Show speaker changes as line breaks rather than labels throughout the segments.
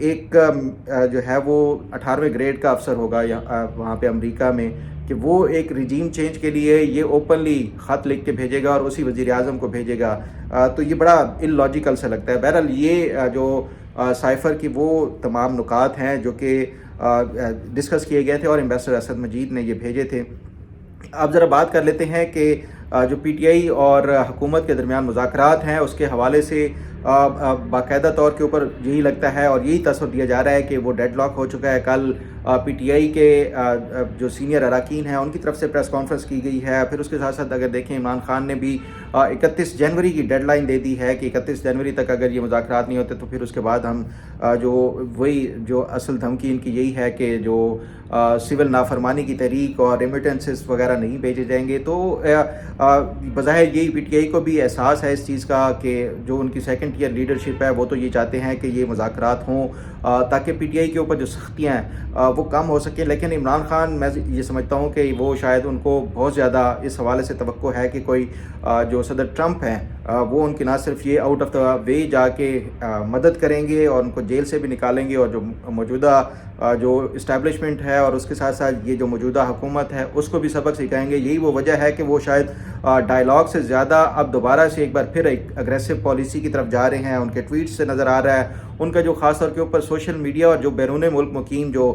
ایک جو ہے وہ 18ویں گریڈ کا افسر ہوگا وہاں پہ امریکہ میں، کہ وہ ایک رجیم چینج کے لیے یہ اوپنلی خط لکھ کے بھیجے گا اور اسی وزیر اعظم کو بھیجے گا، تو یہ بڑا ان لاجیکل سا لگتا ہے۔ بہرحال یہ جو سائفر کی وہ تمام نکات ہیں جو کہ ڈسکس کیے گئے تھے اور ایمبیسڈر اسد مجید نے یہ بھیجے تھے۔ اب ذرا بات کر لیتے ہیں کہ جو پی ٹی آئی اور حکومت کے درمیان مذاکرات ہیں اس کے حوالے سے باقاعدہ طور کے اوپر یہی لگتا ہے اور یہی تصور دیا جا رہا ہے کہ وہ ڈیڈ لاک ہو چکا ہے۔ کل پی ٹی آئی کے جو سینئر اراکین ہیں ان کی طرف سے پریس کانفرنس کی گئی ہے، پھر اس کے ساتھ ساتھ اگر دیکھیں عمران خان نے بھی 31 جنوری کی ڈیڈ لائن دے دی ہے کہ 31 جنوری تک اگر یہ مذاکرات نہیں ہوتے تو پھر اس کے بعد ہم جو اصل دھمکی ان کی یہی ہے کہ جو سول نافرمانی کی تحریک اور ریمیٹنسز وغیرہ نہیں بھیجے جائیں گے۔ تو بظاہر یہی پی ٹی آئی کو بھی احساس ہے اس چیز کا کہ جو ان کی سیکنڈ ٹیئر لیڈرشپ ہے وہ تو یہ چاہتے ہیں کہ یہ مذاکرات ہوں تاکہ پی ٹی آئی کے اوپر جو سختیاں ہیں وہ کم ہو سکیں، لیکن عمران خان میں یہ سمجھتا ہوں کہ وہ شاید ان کو بہت زیادہ اس حوالے سے توقع ہے کہ کوئی جو صدر ٹرمپ ہیں وہ ان کی نہ صرف یہ آؤٹ آف دا وے جا کے مدد کریں گے اور ان کو جیل سے بھی نکالیں گے، اور جو موجودہ جو اسٹیبلشمنٹ ہے اور اس کے ساتھ ساتھ یہ جو موجودہ حکومت ہے اس کو بھی سبق سکھائیں گے۔ یہی وہ وجہ ہے کہ وہ شاید ڈائلاگ سے زیادہ اب دوبارہ سے ایک بار پھر ایک اگریسو پالیسی کی طرف جا رہے ہیں۔ ان کے ٹویٹس سے نظر آ رہا ہے، ان کا جو خاص طور کے اوپر سوشل میڈیا اور جو بیرون ملک مقیم جو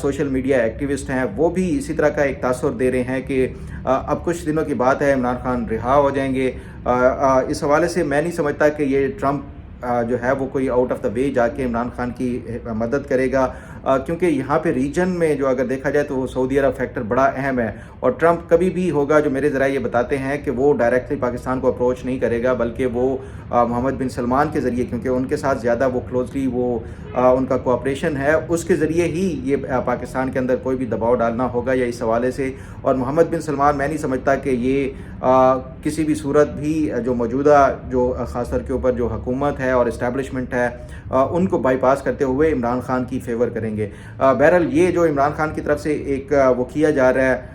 سوشل میڈیا ایکٹیوسٹ ہیں وہ بھی اسی طرح کا ایک تاثر دے رہے ہیں کہ اب کچھ دنوں کی بات ہے عمران خان رہا ہو جائیں گے۔ اس حوالے سے میں نہیں سمجھتا کہ یہ ٹرمپ جو ہے وہ کوئی آؤٹ آف دا وے جا کے عمران خان کی مدد کرے گا، کیونکہ یہاں پہ ریجن میں جو اگر دیکھا جائے تو سعودی عرب فیکٹر بڑا اہم ہے، اور ٹرمپ کبھی بھی ہوگا جو میرے ذرائع یہ بتاتے ہیں کہ وہ ڈائریکٹلی پاکستان کو اپروچ نہیں کرے گا، بلکہ وہ محمد بن سلمان کے ذریعے، کیونکہ ان کے ساتھ زیادہ وہ کلوزلی ان کا کوآپریشن ہے، اس کے ذریعے ہی یہ پاکستان کے اندر کوئی بھی دباؤ ڈالنا ہوگا یا اس حوالے سے۔ اور محمد بن سلمان میں نہیں سمجھتا کہ یہ کسی بھی صورت بھی جو موجودہ جو خاص طور کے اوپر جو حکومت ہے اور اسٹیبلشمنٹ ہے ان کو بائی پاس کرتے ہوئے عمران خان کی فیور کریں گے۔ بہرحال یہ جو عمران خان کی طرف سے ایک وہ کیا جا رہا ہے،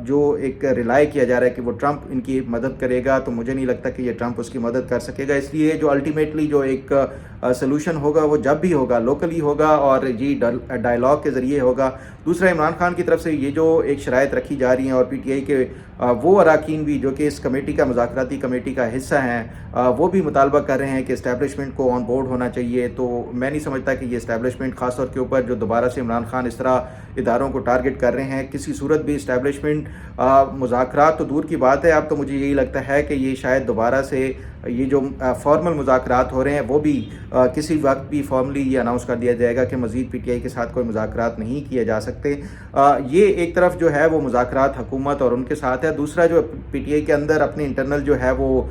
جو ایک ریلائی کیا جا رہا ہے کہ وہ ٹرمپ ان کی مدد کرے گا، تو مجھے نہیں لگتا کہ یہ ٹرمپ اس کی مدد کر سکے گا۔ اس لیے جو الٹیمیٹلی جو ایک سلوشن ہوگا وہ جب بھی ہوگا لوکلی ہوگا اور یہ ڈائلاگ کے ذریعے ہوگا۔ دوسرا عمران خان کی طرف سے یہ جو ایک شرائط رکھی جا رہی ہیں اور پی ٹی آئی کے وہ اراکین بھی جو کہ اس کمیٹی کا مذاکراتی کمیٹی کا حصہ ہیں وہ بھی مطالبہ کر رہے ہیں کہ اسٹیبلشمنٹ کو آن بورڈ ہونا چاہیے، تو میں نہیں سمجھتا کہ یہ اسٹیبلشمنٹ خاص طور کے اوپر جو دوبارہ سے عمران خان اس طرح اداروں کو ٹارگٹ کر رہے ہیں، کسی صورت بھی اسٹیبلشمنٹ مذاکرات تو دور کی بات ہے، اب تو مجھے یہی لگتا ہے کہ یہ شاید دوبارہ سے یہ جو فارمل مذاکرات ہو رہے ہیں وہ بھی کسی وقت بھی فارملی یہ اناؤنس کر دیا جائے گا کہ مزید پی ٹی آئی کے ساتھ کوئی مذاکرات نہیں کیے جا سکتے۔ یہ ایک طرف جو ہے وہ مذاکرات حکومت اور ان کے ساتھ ہے، دوسرا جو پی ٹی آئی کے اندر اپنی انٹرنل جو ہے وہ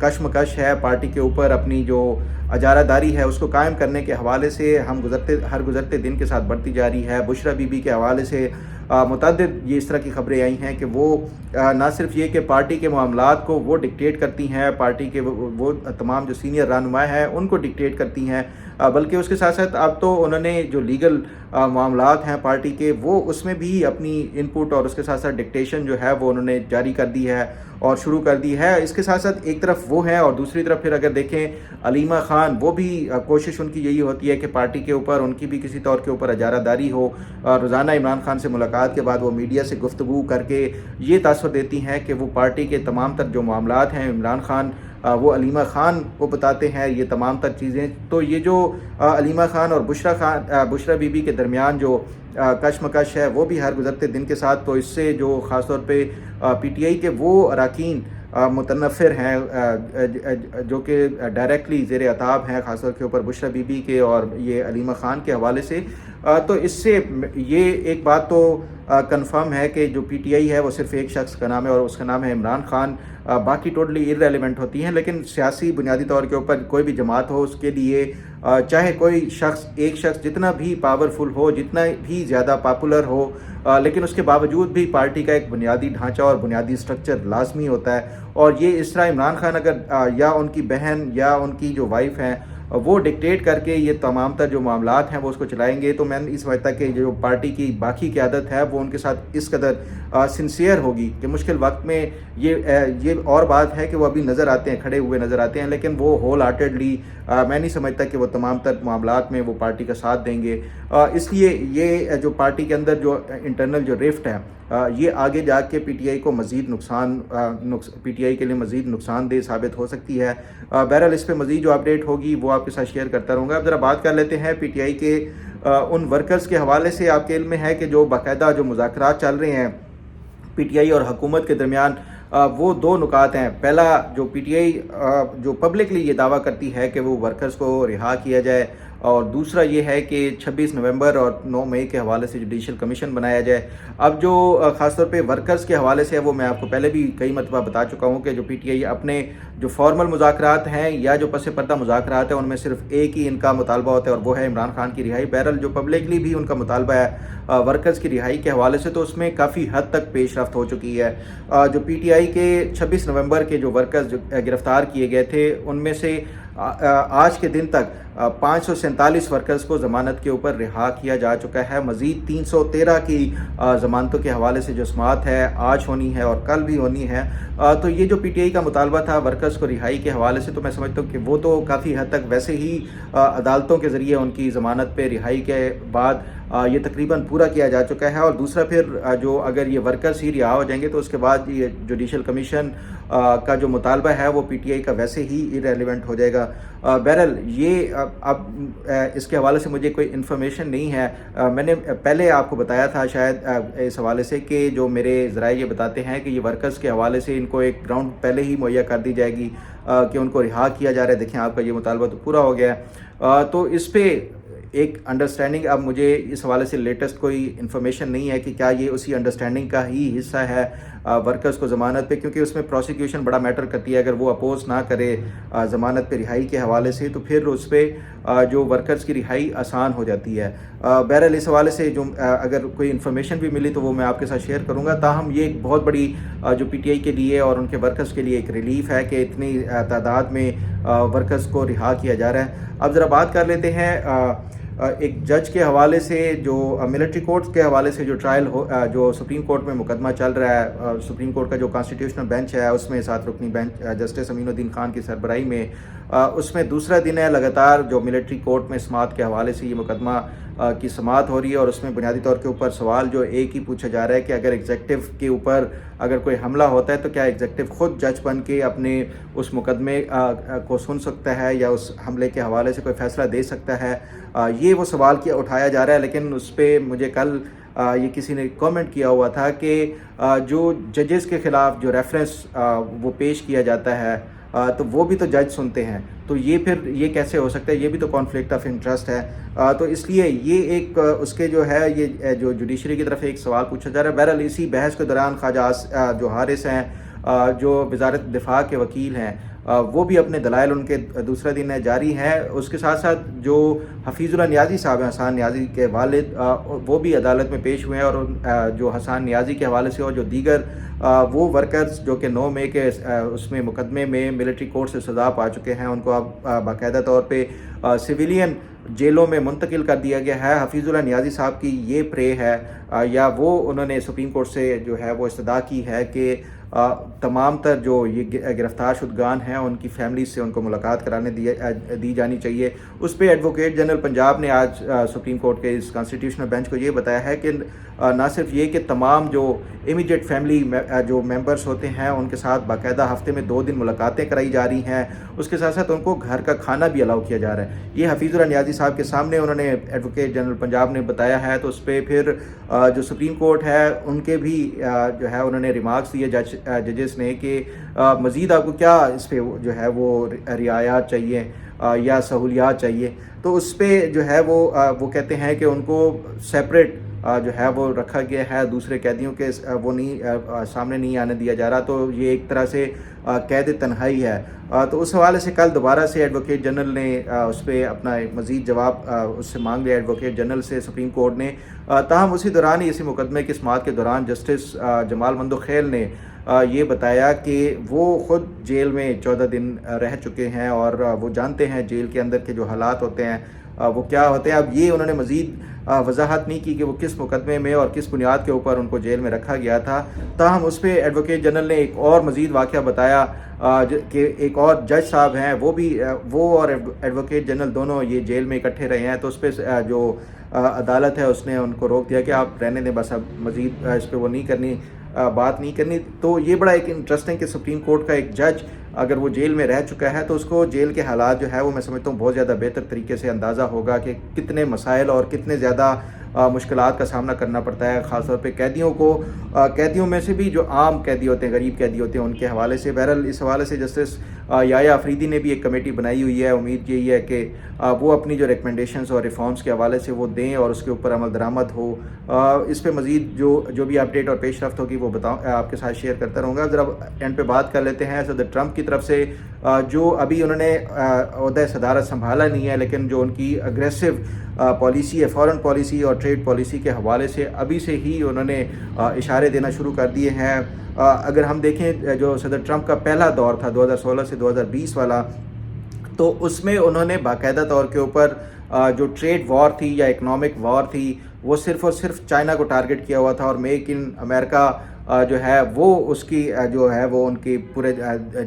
کشمکش ہے پارٹی کے اوپر، اپنی جو اجارہ داری ہے اس کو قائم کرنے کے حوالے سے ہر گزرتے دن کے ساتھ بڑھتی جا رہی ہے۔ بشرا بی بی کے حوالے سے متعدد یہ اس طرح کی خبریں آئی ہیں کہ وہ نہ صرف یہ کہ پارٹی کے معاملات کو وہ ڈکٹیٹ کرتی ہیں، پارٹی کے وہ تمام جو سینئر رہنما ہیں ان کو ڈکٹیٹ کرتی ہیں، بلکہ اس کے ساتھ ساتھ اب تو انہوں نے جو لیگل معاملات ہیں پارٹی کے وہ اس میں بھی اپنی ان پٹ اور اس کے ساتھ ساتھ ڈکٹیشن جو ہے وہ انہوں نے جاری کر دی ہے اور شروع کر دی ہے۔ اس کے ساتھ ساتھ ایک طرف وہ ہیں اور دوسری طرف پھر اگر دیکھیں علیمہ خان، وہ بھی کوشش ان کی یہی ہوتی ہے کہ پارٹی کے اوپر ان کی بھی کسی طور کے اوپر اجارہ داری ہو، روزانہ عمران خان سے ملاقات کے بعد وہ میڈیا سے گفتگو کر کے یہ تاثر دیتی ہیں کہ وہ پارٹی کے تمام تر جو معاملات ہیں عمران خان وہ علیمہ خان کو بتاتے ہیں یہ تمام تر چیزیں۔ تو یہ جو علیمہ خان اور بشرا بی بی کے درمیان جو کشمکش ہے وہ بھی ہر گزرتے دن کے ساتھ، تو اس سے جو خاص طور پہ پی ٹی آئی کے وہ اراکین متنفر ہیں جو کہ ڈائریکٹلی زیر عتاب ہیں خاص طور کے اوپر بشرا بی بی کے اور یہ علیمہ خان کے حوالے سے، تو اس سے یہ ایک بات تو کنفرم ہے کہ جو پی ٹی آئی ہے وہ صرف ایک شخص کا نام ہے اور اس کا نام ہے عمران خان، باقی ٹوٹلی ارریلیونٹ ہوتی ہیں، لیکن سیاسی بنیادی طور کے اوپر کوئی بھی جماعت ہو اس کے لیے چاہے کوئی ایک شخص جتنا بھی پاورفل ہو، جتنا بھی زیادہ پاپولر ہو، لیکن اس کے باوجود بھی پارٹی کا ایک بنیادی ڈھانچہ اور بنیادی سٹرکچر لازمی ہوتا ہے، اور یہ اس طرح عمران خان اگر یا ان کی بہن یا ان کی جو وائف ہیں وہ ڈکٹیٹ کر کے یہ تمام تر جو معاملات ہیں وہ اس کو چلائیں گے، تو میں نہیں سمجھتا کہ جو پارٹی کی باقی قیادت ہے وہ ان کے ساتھ اس قدر سنسیئر ہوگی کہ مشکل وقت میں یہ اور بات ہے کہ وہ ابھی نظر آتے ہیں، کھڑے ہوئے نظر آتے ہیں، لیکن وہ ہول ہارٹیڈلی میں نہیں سمجھتا کہ وہ تمام تر معاملات میں وہ پارٹی کا ساتھ دیں گے۔ اس لیے یہ جو پارٹی کے اندر جو انٹرنل جو رفٹ ہے یہ آگے جا کے پی ٹی آئی کو مزید پی ٹی آئی کے لیے مزید نقصان دہ ثابت ہو سکتی ہے۔ بہرحال اس پہ مزید جو اپڈیٹ ہوگی وہ آپ کے ساتھ شیئر کرتا رہوں گا۔ اب ذرا بات کر لیتے ہیں پی ٹی آئی کے ان ورکرز کے حوالے سے۔ آپ کے علم میں ہے کہ جو باقاعدہ جو مذاکرات چل رہے ہیں پی ٹی آئی اور حکومت کے درمیان، وہ دو نکات ہیں۔ پہلا، جو پی ٹی آئی جو پبلکلی یہ دعویٰ کرتی ہے کہ وہ ورکرز کو رہا کیا جائے، اور دوسرا یہ ہے کہ 26 نومبر اور 9 مئی کے حوالے سے جوڈیشل کمیشن بنایا جائے۔ اب جو خاص طور پہ ورکرز کے حوالے سے ہے وہ میں آپ کو پہلے بھی کئی مرتبہ بتا چکا ہوں کہ جو پی ٹی آئی اپنے جو فارمل مذاکرات ہیں یا جو پس پردہ مذاکرات ہیں ان میں صرف ایک ہی ان کا مطالبہ ہوتا ہے اور وہ ہے عمران خان کی رہائی۔ بہرحال جو پبلکلی بھی ان کا مطالبہ ہے ورکرز کی رہائی کے حوالے سے، تو اس میں کافی حد تک پیش رفت ہو چکی ہے۔ جو پی ٹی آئی کے 26 نومبر کے جو ورکرز گرفتار کیے گئے تھے ان میں سے آج کے دن تک 547 ورکرز کو ضمانت کے اوپر رہا کیا جا چکا ہے۔ مزید 313 کی ضمانتوں کے حوالے سے جو سماعت ہے آج ہونی ہے اور کل بھی ہونی ہے۔ تو یہ جو پی ٹی آئی کا مطالبہ تھا ورکرز کو رہائی کے حوالے سے، تو میں سمجھتا ہوں کہ وہ تو کافی حد تک ویسے ہی عدالتوں کے ذریعے ان کی ضمانت پہ رہائی کے بعد یہ تقریباً پورا کیا جا چکا ہے۔ اور دوسرا پھر جو اگر یہ ورکرز ہی رہا ہو جائیں گے تو اس کے بعد یہ جوڈیشل کمیشن کا جو مطالبہ ہے وہ پی ٹی آئی کا ویسے ہی ارریلیونٹ ہو جائے گا۔ بہرحال یہ اب اس کے حوالے سے مجھے کوئی انفارمیشن نہیں ہے۔ میں نے پہلے آپ کو بتایا تھا شاید اس حوالے سے کہ جو میرے ذرائع یہ بتاتے ہیں کہ یہ ورکرز کے حوالے سے ان کو ایک گراؤنڈ پہلے ہی مہیا کر دی جائے گی کہ ان کو رہا کیا جا رہا ہے۔ دیکھیں آپ کا یہ مطالبہ تو پورا ہو گیا ہے، تو اس پہ ایک انڈرسٹینڈنگ اب مجھے اس حوالے سے لیٹسٹ کوئی انفارمیشن نہیں ہے کہ کیا یہ اسی انڈرسٹینڈنگ کا ہی حصہ ہے ورکرز کو ضمانت پہ، کیونکہ اس میں پروسیکیوشن بڑا میٹر کرتی ہے۔ اگر وہ اپوز نہ کرے ضمانت پہ رہائی کے حوالے سے تو پھر اس پہ جو ورکرز کی رہائی آسان ہو جاتی ہے۔ بہرحال اس حوالے سے جو اگر کوئی انفارمیشن بھی ملی تو وہ میں آپ کے ساتھ شیئر کروں گا۔ تاہم یہ ایک بہت بڑی جو پی ٹی آئی کے لیے اور ان کے ورکرز کے لیے ایک ریلیف ہے کہ اتنی تعداد میں ورکرز کو رہا کیا جا رہا ہے۔ اب ذرا بات کر لیتے ہیں ایک جج کے حوالے سے، جو ملٹری کورٹس کے حوالے سے جو ٹرائل جو سپریم کورٹ میں مقدمہ چل رہا ہے۔ سپریم کورٹ کا جو کانسٹیٹیوشنل بینچ ہے اس میں 7 رکنی بینچ جسٹس امین الدین خان کی سربراہی میں اس میں دوسرا دن ہے لگاتار جو ملٹری کورٹ میں سماعت کے حوالے سے یہ مقدمہ کی سماعت ہو رہی ہے، اور اس میں بنیادی طور کے اوپر سوال جو ایک ہی پوچھا جا رہا ہے کہ اگر ایگزیکٹو کے اوپر اگر کوئی حملہ ہوتا ہے تو کیا ایگزیکٹو خود جج بن کے اپنے اس مقدمے کو سن سکتا ہے یا اس حملے کے حوالے سے کوئی فیصلہ دے سکتا ہے۔ یہ وہ سوال کیا اٹھایا جا رہا ہے، لیکن اس پہ مجھے کل یہ کسی نے کامنٹ کیا ہوا تھا کہ جو ججز کے خلاف جو ریفرنس وہ پیش کیا جاتا ہے تو وہ بھی تو جج سنتے ہیں، تو یہ پھر یہ کیسے ہو سکتا ہے؟ یہ بھی تو کانفلکٹ آف انٹرسٹ ہے۔ تو اس لیے یہ ایک اس کے جو ہے یہ جو جوڈیشری کی طرف ایک سوال پوچھا جا رہا ہے۔ بہرحال اسی بحث کے دوران خواجہ جو حارث ہیں جو وزارت دفاع کے وکیل ہیں وہ بھی اپنے دلائل ان کے دوسرا دن جاری ہیں۔ اس کے ساتھ ساتھ جو حفیظ اللہ نیازی صاحب ہیں، حسان نیازی کے والد، وہ بھی عدالت میں پیش ہوئے ہیں، اور جو حسان نیازی کے حوالے سے اور جو دیگر وہ ورکرز جو کہ 9 مئی کے اس میں مقدمے میں ملٹری کورٹ سے سزا پا چکے ہیں، ان کو اب باقاعدہ طور پہ سویلین جیلوں میں منتقل کر دیا گیا ہے۔ حفیظ اللہ نیازی صاحب کی یہ پرے ہے یا وہ انہوں نے سپریم کورٹ سے جو ہے وہ استدعا کی ہے کہ تمام تر جو یہ گرفتار شدگان ہیں ان کی فیملی سے ان کو ملاقات کرانے دی جانی چاہیے۔ اس پہ ایڈوکیٹ جنرل پنجاب نے آج سپریم کورٹ کے اس کانسٹیٹیوشنل بینچ کو یہ بتایا ہے کہ نہ صرف یہ کہ تمام جو امیڈیٹ فیملی جو ممبرس ہوتے ہیں ان کے ساتھ باقاعدہ ہفتے میں 2 دن ملاقاتیں کرائی جا رہی ہیں، اس کے ساتھ ساتھ ان کو گھر کا کھانا بھی الاؤ کیا جا رہا ہے۔ یہ حفیظ اللہ نیازی صاحب کے سامنے انہوں نے ایڈوکیٹ جنرل پنجاب نے بتایا ہے، تو اس پہ پھر جو سپریم کورٹ ہے ان کے بھی جو ہے انہوں نے ریمارکس دیے ججز نے کہ مزید آپ کو کیا اس پہ جو ہے وہ رعایات چاہیے یا سہولیات چاہیے، تو اس پہ جو ہے وہ کہتے ہیں کہ ان کو سیپریٹ جو ہے وہ رکھا گیا ہے، دوسرے قیدیوں کے وہ نہیں سامنے نہیں آنے دیا جا رہا۔ تو یہ ایک طرح سے قید تنہائی ہے۔ تو اس حوالے سے کل دوبارہ سے ایڈوکیٹ جنرل نے اس پہ اپنا ایک مزید جواب اس سے مانگ لیا ایڈوکیٹ جنرل سے سپریم کورٹ نے۔ تاہم اسی دوران ہی اسی مقدمے کی سماعت کے دوران جسٹس جمال مندوخیل نے یہ بتایا کہ وہ خود جیل میں 14 دن رہ چکے ہیں اور وہ جانتے ہیں جیل کے اندر کے جو حالات ہوتے ہیں وہ کیا ہوتے ہیں۔ اب یہ انہوں نے مزید وضاحت نہیں کی کہ وہ کس مقدمے میں اور کس بنیاد کے اوپر ان کو جیل میں رکھا گیا تھا۔ تاہم اس پہ ایڈوکیٹ جنرل نے ایک اور مزید واقعہ بتایا کہ ایک اور جج صاحب ہیں وہ اور ایڈوکیٹ جنرل دونوں یہ جیل میں اکٹھے رہے ہیں، تو اس پہ جو عدالت ہے اس نے ان کو روک دیا کہ آپ رہنے دیں، بس اب مزید اس پہ وہ نہیں کرنی، بات نہیں کرنی۔ تو یہ بڑا ایک انٹرسٹنگ کہ سپریم کورٹ کا ایک جج اگر وہ جیل میں رہ چکا ہے تو اس کو جیل کے حالات جو ہے وہ میں سمجھتا ہوں بہت زیادہ بہتر طریقے سے اندازہ ہوگا کہ کتنے مسائل اور کتنے زیادہ مشکلات کا سامنا کرنا پڑتا ہے، خاص طور پہ قیدیوں کو، قیدیوں میں سے بھی جو عام قیدی ہوتے ہیں، غریب قیدی ہوتے ہیں، ان کے حوالے سے۔ بہرحال اس حوالے سے جسٹس یحییٰ آفریدی نے بھی ایک کمیٹی بنائی ہوئی ہے، امید یہی ہے کہ وہ اپنی جو ریکمنڈیشنز اور ریفارمز کے حوالے سے وہ دیں اور اس کے اوپر عمل درآمد ہو۔ اس پہ مزید جو بھی اپڈیٹ اور پیش رفت ہوگی وہ آپ کے ساتھ شیئر کرتا رہوں گا۔ ذرا اینڈ پہ بات کر لیتے ہیں صدر ٹرمپ کی طرف سے، جو ابھی انہوں نے عہدہ صدارت سنبھالا نہیں ہے، لیکن جو ان کی اگریسو پالیسی ہے، فارن پالیسی اور ٹریڈ پالیسی کے حوالے سے ابھی سے ہی انہوں نے اشارے دینا شروع کر دیے ہیں۔ اگر ہم دیکھیں جو صدر ٹرمپ کا پہلا دور تھا 2016 سے 2020 والا، تو اس میں انہوں نے باقاعدہ طور کے اوپر جو ٹریڈ وار تھی یا اکنامک وار تھی وہ صرف اور صرف چائنا کو ٹارگٹ کیا ہوا تھا، اور میک ان امریکہ جو ہے وہ اس کی جو ہے وہ ان کے پورے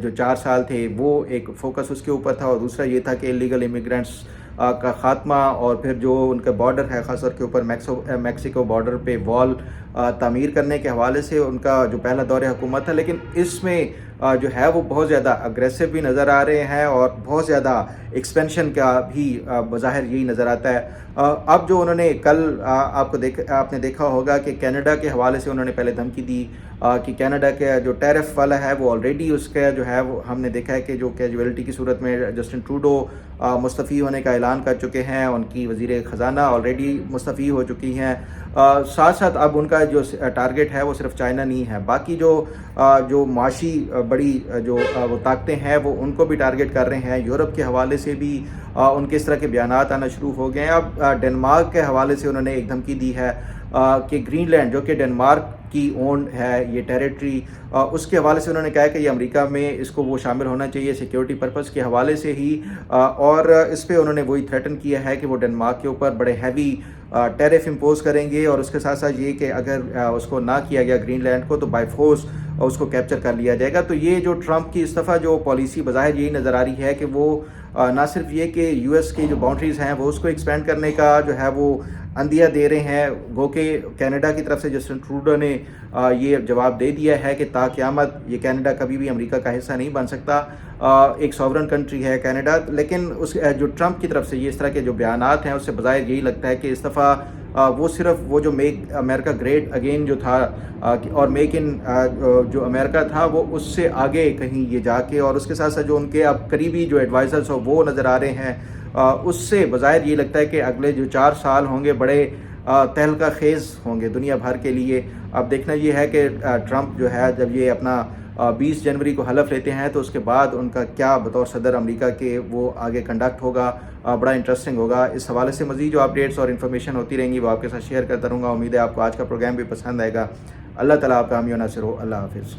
جو 4 سال تھے وہ ایک فوکس اس کے اوپر تھا، اور دوسرا یہ تھا کہ انلیگل امیگرینٹس کا خاتمہ، اور پھر جو ان کا بارڈر ہے خاص طور کے اوپر میکسیکو بارڈر پہ وال تعمیر کرنے کے حوالے سے ان کا جو پہلا دور حکومت تھا۔ لیکن اس میں جو ہے وہ بہت زیادہ اگریسو بھی نظر آ رہے ہیں اور بہت زیادہ ایکسپینشن کا بھی بظاہر یہی نظر آتا ہے۔ اب جو انہوں نے کل آپ نے دیکھا ہوگا کہ کینیڈا کے حوالے سے انہوں نے پہلے دھمکی دی کہ کینیڈا کے جو ٹیرف والا ہے وہ آلریڈی اس کا جو ہے وہ ہم نے دیکھا ہے کہ جو کیجویلٹی کی صورت میں جسٹن ٹروڈو مستعفی ہونے کا اعلان کر چکے ہیں، ان کی وزیر خزانہ آلریڈی مستعفی ہو چکی ہیں۔ ساتھ ساتھ اب ان کا جو ٹارگٹ ہے وہ صرف چائنا نہیں ہے، باقی جو معاشی بڑی جو وہ طاقتیں ہیں وہ ان کو بھی ٹارگٹ کر رہے ہیں۔ یورپ کے حوالے سے بھی ان کے اس طرح کے بیانات آنا شروع ہو گئے ہیں۔ اب ڈنمارک کے حوالے سے انہوں نے ایک دھمکی دی ہے کہ گرین لینڈ جو کہ ڈنمارک کی اون ہے یہ ٹیریٹری، اس کے حوالے سے انہوں نے کہا کہ یہ امریکہ میں اس کو وہ شامل ہونا چاہیے سیکیورٹی پرپس کے حوالے سے ہی، اور اس پہ انہوں نے وہی تھریٹن کیا ہے کہ وہ ڈنمارک کے اوپر بڑے ہیوی ٹیرف امپوز کریں گے، اور اس کے ساتھ ساتھ یہ کہ اگر اس کو نہ کیا گیا گرین لینڈ کو تو بائی فورس اس کو کیپچر کر لیا جائے گا۔ تو یہ جو ٹرمپ کی اس دفعہ جو پالیسی بظاہر یہی نظر آ رہی ہے کہ وہ نہ صرف یہ کہ یو ایس کی جو باؤنڈریز ہیں وہ اس کو ایکسپینڈ کرنے کا جو ہے وہ اندیہ دے رہے ہیں، گو کہ کینیڈا کی طرف سے جسٹن ٹروڈو نے یہ جواب دے دیا ہے کہ تا قیامت یہ کینیڈا کبھی بھی امریکہ کا حصہ نہیں بن سکتا، ایک سوورن کنٹری ہے کینیڈا۔ لیکن اس جو ٹرمپ کی طرف سے یہ اس طرح کے جو بیانات ہیں اس سے بظاہر یہی لگتا ہے کہ اس دفعہ وہ صرف وہ جو میک امریکہ گریٹ اگین جو تھا اور میک ان جو امریکہ تھا وہ اس سے آگے کہیں یہ جا کے، اور اس کے ساتھ ساتھ جو ان کے اب قریبی جو ایڈوائزرز ہو وہ نظر آ رہے ہیں، اس سے بظاہر یہ لگتا ہے کہ اگلے جو 4 سال ہوں گے بڑے تہلکہ خیز ہوں گے دنیا بھر کے لیے۔ اب دیکھنا یہ ہے کہ ٹرمپ جو ہے جب یہ اپنا 20 جنوری کو حلف لیتے ہیں تو اس کے بعد ان کا کیا بطور صدر امریکہ کے وہ آگے کنڈکٹ ہوگا، بڑا انٹرسٹنگ ہوگا۔ اس حوالے سے مزید جو اپڈیٹس اور انفارمیشن ہوتی رہیں گی وہ آپ کے ساتھ شیئر کرتا رہوں گا۔ امید ہے آپ کو آج کا پروگرام بھی پسند آئے گا۔ اللہ تعالیٰ آپ کا حامی و ناصر ہو۔ اللہ حافظ۔